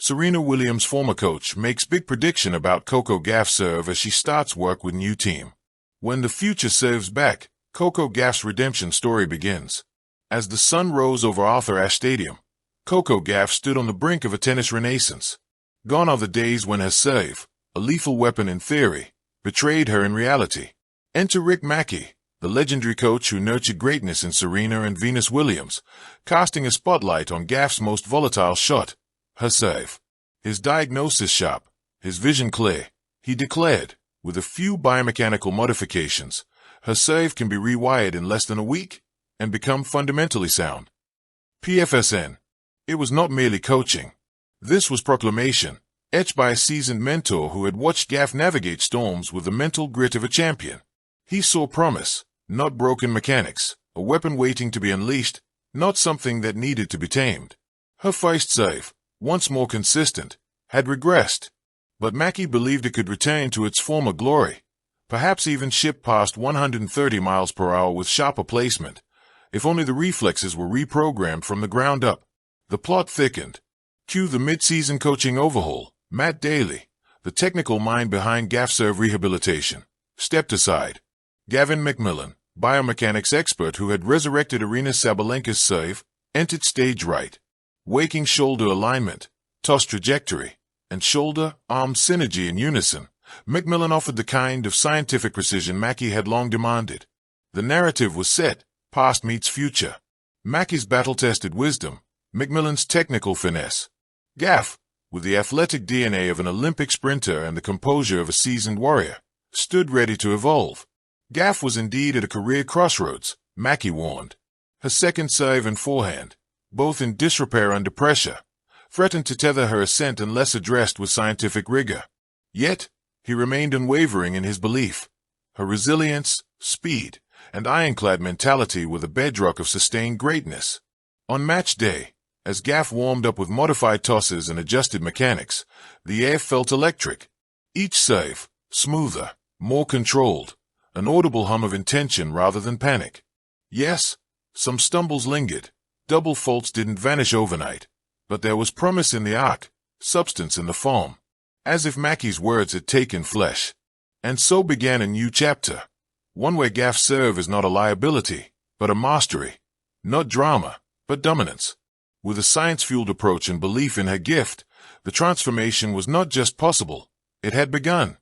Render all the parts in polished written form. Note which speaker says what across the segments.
Speaker 1: Serena Williams' former coach makes big prediction about Coco Gauff's serve as she starts work with new team. When the future serves back, Coco Gauff's redemption story begins. As the sun rose over Arthur Ashe Stadium, Coco Gauff stood on the brink of a tennis renaissance. Gone are the days when her serve, a lethal weapon in theory, betrayed her in reality. Enter Rick Mackie, the legendary coach who nurtured greatness in Serena and Venus Williams, casting a spotlight on Gauff's most volatile shot, her serve. His diagnosis sharp, his vision clear, he declared, with a few biomechanical modifications, her serve can be rewired in less than a week and become fundamentally sound. PFSN. It was not merely coaching. This was proclamation, etched by a seasoned mentor who had watched Gauff navigate storms with the mental grit of a champion. He saw promise, not broken mechanics, a weapon waiting to be unleashed, not something that needed to be tamed. Her first serve, once more consistent, had regressed, but Mackie believed it could return to its former glory, perhaps even ship past 130 miles per hour with sharper placement, if only the reflexes were reprogrammed from the ground up. The plot thickened. Cue the mid-season coaching overhaul. Matt Daly, the technical mind behind Gauff serve rehabilitation, stepped aside. Gavin McMillan, biomechanics expert who had resurrected Aryna Sabalenka's serve, entered stage right. Waking shoulder alignment, toss trajectory, and shoulder-arm synergy in unison, McMillan offered the kind of scientific precision Mackie had long demanded. The narrative was set, past meets future. Mackie's battle-tested wisdom, McMillan's technical finesse. Gauff, with the athletic DNA of an Olympic sprinter and the composure of a seasoned warrior, stood ready to evolve. Gauff was indeed at a career crossroads, Mackie warned. Her second serve and forehand, both in disrepair under pressure, threatened to tether her ascent unless addressed with scientific rigor. Yet, he remained unwavering in his belief. Her resilience, speed, and ironclad mentality were the bedrock of sustained greatness. On match day, as Gauff warmed up with modified tosses and adjusted mechanics, the air felt electric. Each serve, smoother, more controlled, an audible hum of intention rather than panic. Yes, some stumbles lingered. Double faults didn't vanish overnight, but there was promise in the arc, substance in the form, as if Mackie's words had taken flesh. And so began a new chapter, one where Gauff's serve is not a liability, but a mastery, not drama, but dominance. With a science-fueled approach and belief in her gift, the transformation was not just possible, it had begun.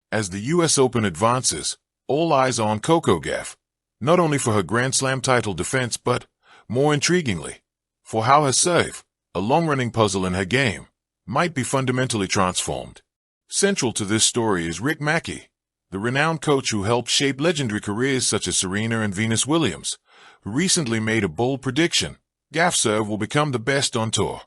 Speaker 1: As the U.S. Open advances, all eyes are on Coco Gauff, not only for her Grand Slam title defense but, more intriguingly, for how her serve, a long-running puzzle in her game, might be fundamentally transformed. Central to this story is Rick Mackie, the renowned coach who helped shape legendary careers such as Serena and Venus Williams, who recently made a bold prediction: Gauff's serve will become the best on tour.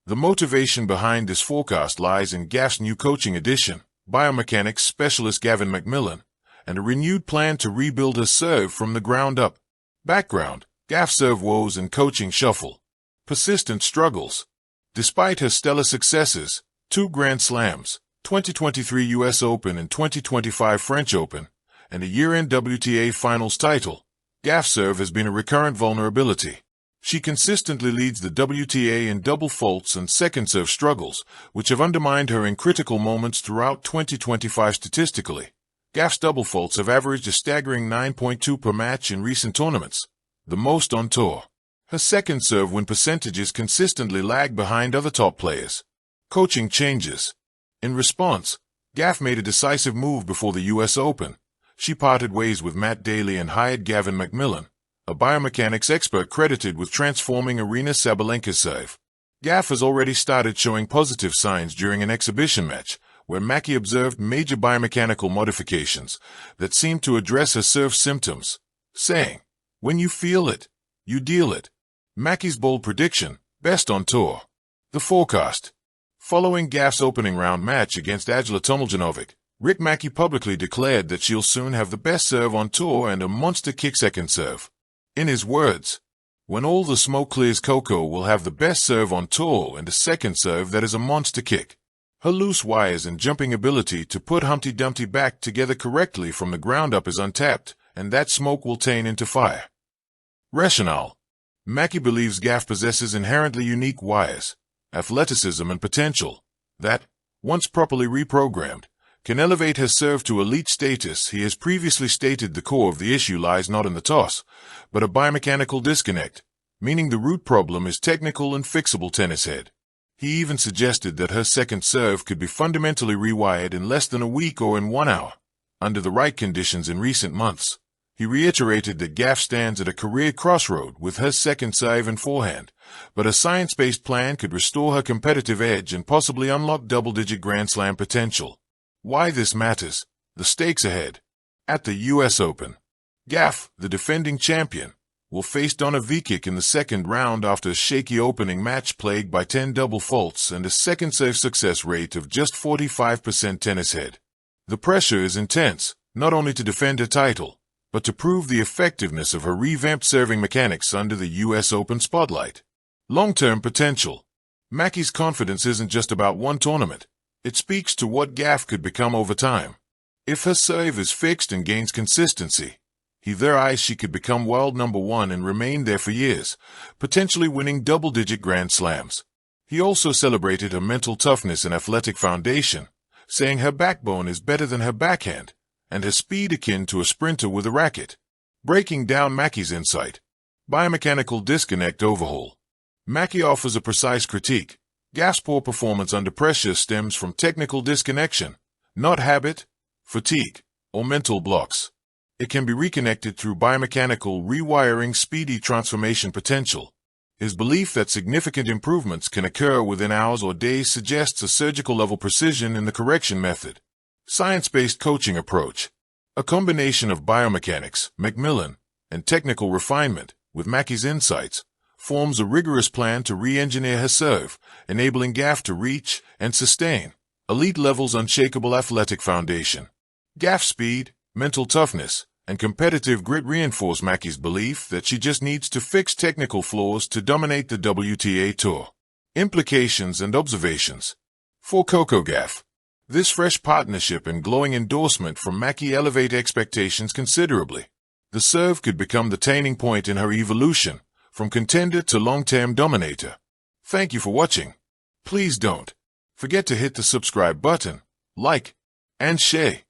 Speaker 1: The motivation behind this forecast lies in Gauff's new coaching addition, biomechanics specialist Gavin McMillan, and a renewed plan to rebuild her serve from the ground up. Background: Gauff's serve woes and coaching shuffle. Persistent struggles. Despite her stellar successes, 2 Grand Slams, 2023 U.S. Open and 2025 French Open, and a year-end WTA Finals title, Gauff's serve has been a recurrent vulnerability. She consistently leads the WTA in double faults and second serve struggles, which have undermined her in critical moments throughout 2025 statistically. Gauff's double faults have averaged a staggering 9.2 per match in recent tournaments, the most on tour. Her second serve win percentages consistently lag behind other top players. Coaching changes. In response, Gauff made a decisive move before the U.S. Open. She parted ways with Matt Daly and hired Gavin McMillan, a biomechanics expert credited with transforming Aryna Sabalenka's serve. Gauff has already started showing positive signs during an exhibition match, where Mackie observed major biomechanical modifications that seemed to address her serve symptoms, saying, "When you feel it, you deal it." Mackie's bold prediction, best on tour. The forecast. Following Gauff's opening round match against Ajla Tomljanovic, Rick Mackie publicly declared that she'll soon have the best serve on tour and a monster kick second serve. In his words, "When all the smoke clears, Coco will have the best serve on tour and a second serve that is a monster kick." Her loose wires and jumping ability to put Humpty Dumpty back together correctly from the ground up is untapped, and that smoke will turn into fire. Rationale. Mackie believes Gauff possesses inherently unique wires. athleticism and potential that, once properly reprogrammed, can elevate her serve to elite status. He has previously stated the core of the issue lies not in the toss, but a biomechanical disconnect, meaning the root problem is technical and fixable tennis head. He even suggested that her second serve could be fundamentally rewired in less than a week or in 1 hour, under the right conditions in recent months. He reiterated that Gauff stands at a career crossroad with her second serve and forehand, but a science-based plan could restore her competitive edge and possibly unlock double-digit Grand Slam potential. Why this matters? The stakes ahead. At the U.S. Open, Gauff, the defending champion, will face Donna Vekic in the second round after a shaky opening match plagued by 10 double faults and a second serve success rate of just 45% tennis head. The pressure is intense, not only to defend her title, but to prove the effectiveness of her revamped serving mechanics under the U.S. Open spotlight. Long-term potential. Mackie's confidence isn't just about one tournament. It speaks to what Gauff could become over time. If her serve is fixed and gains consistency, he theorized she could become world #1 and remain there for years, potentially winning double-digit Grand Slams. He also celebrated her mental toughness and athletic foundation, saying her backbone is better than her backhand, and her speed akin to a sprinter with a racket. Breaking down Mackie's insight. Biomechanical disconnect overhaul. Mackie offers a precise critique. Gauff's poor performance under pressure stems from technical disconnection, not habit, fatigue, or mental blocks. It can be reconnected through biomechanical rewiring, speedy transformation potential. His belief that significant improvements can occur within hours or days suggests a surgical-level precision in the correction method. Science-based coaching approach. A combination of biomechanics, Macmillan, and technical refinement, with Mackie's insights, forms a rigorous plan to re-engineer her serve, enabling Gauff to reach and sustain elite levels' unshakable athletic foundation. Gauff's speed, mental toughness, and competitive grit reinforce Mackie's belief that she just needs to fix technical flaws to dominate the WTA Tour. Implications and observations. For Coco Gauff, this fresh partnership and glowing endorsement from Mackie elevate expectations considerably. The serve could become the turning point in her evolution, from contender to long-term dominator. Thank you for watching. Please don't forget to hit the subscribe button, like, and share.